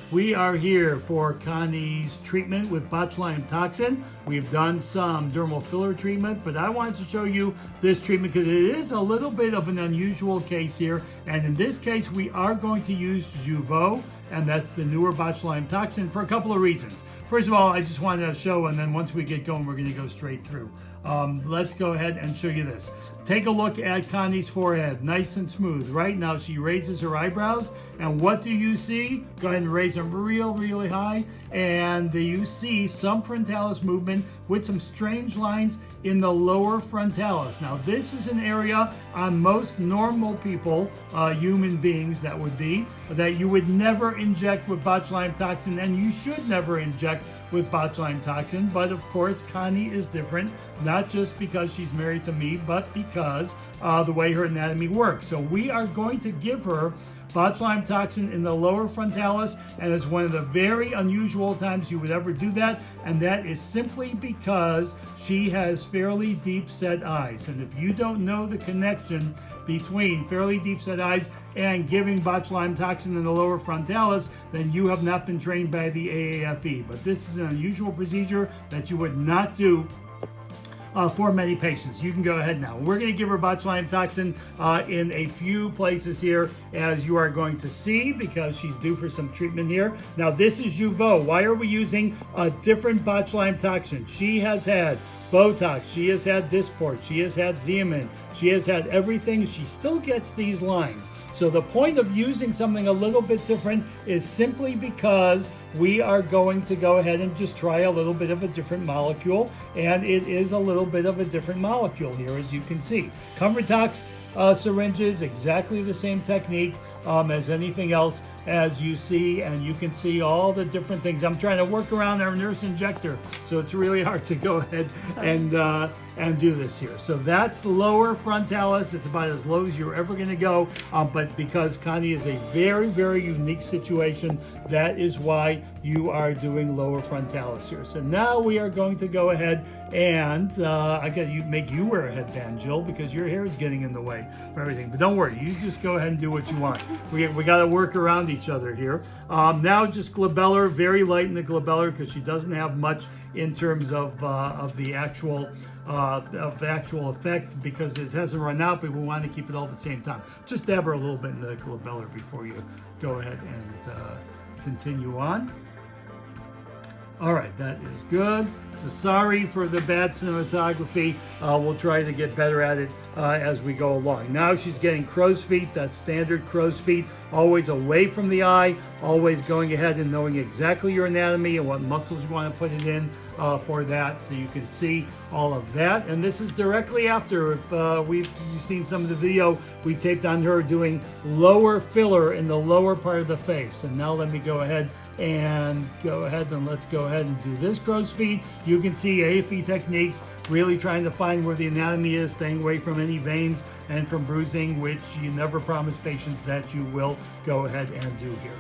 We are here for Connie's treatment with botulinum toxin. We've done some dermal filler treatment, but I wanted to show you this treatment because it is a little bit of an unusual case here. And in this case, we are going to use Jeuveau, and that's the newer botulinum toxin, for a couple of reasons. First of all, I just wanted to show, and then once we get going, we're going to go straight through. Let's go ahead and show you this. Take a look at Connie's forehead, nice and smooth. Right now, she raises her eyebrows, and what do you see? Go ahead and raise them really high, and you see some frontalis movement with some strange lines in the lower frontalis. Now, this is an area on most normal people, human beings that you would never inject with botulinum toxin, and you should never inject with botulinum toxin. But of course, Connie is different, not just because she's married to me, but because the way her anatomy works. So we are going to give her botulinum toxin in the lower frontalis, and it's one of the very unusual times you would ever do that, and that is simply because she has fairly deep set eyes. And if you don't know the connection between fairly deep set eyes and giving botulinum toxin in the lower frontalis, then you have not been trained by the AAFE. But this is an unusual procedure that you would not do for many patients. You can go ahead now. We're going to give her botulinum toxin in a few places here, as you are going to see, because she's due for some treatment here. Now, this is Jeuveau. Why are we using a different botulinum toxin? She has had Botox, she has had Dysport, she has had Xeomin, she has had everything. She still gets these lines. So the point of using something a little bit different is simply because we are going to go ahead and just try a little bit of a different molecule, and it is a little bit of a different molecule here, as you can see. Comfortox syringes, exactly the same technique as anything else, as you see, and you can see all the different things. I'm trying to work around our nurse injector, so it's really hard to go ahead and do this here. So that's lower frontalis. It's about as low as you're ever going to go, but because Connie is a very unique situation, that is why you are doing lower frontalis here. So now we are going to go ahead and I got to make you wear a headband, Jill, because your hair is getting in the way for everything. But don't worry, you just go ahead and do what you want. We got to work around each other here. Now just glabellar, very light in the glabellar, because she doesn't have much in terms of the actual effect, because it hasn't run out, but we want to keep it all at the same time. Just dab her a little bit in the glabellar before you go ahead and continue on. All right, that is good. So sorry for the bad cinematography. We'll try to get better at it as we go along. Now she's getting crow's feet. That's standard crow's feet, always away from the eye, always going ahead and knowing exactly your anatomy and what muscles you want to put it in for that, so you can see all of that. And this is directly after, if you've seen some of the video, we taped on her doing lower filler in the lower part of the face. And now let me go ahead and let's go ahead and do this crow's feet. You can see AAFE techniques, really trying to find where the anatomy is, staying away from any veins and from bruising, which you never promise patients that you will go ahead and do here.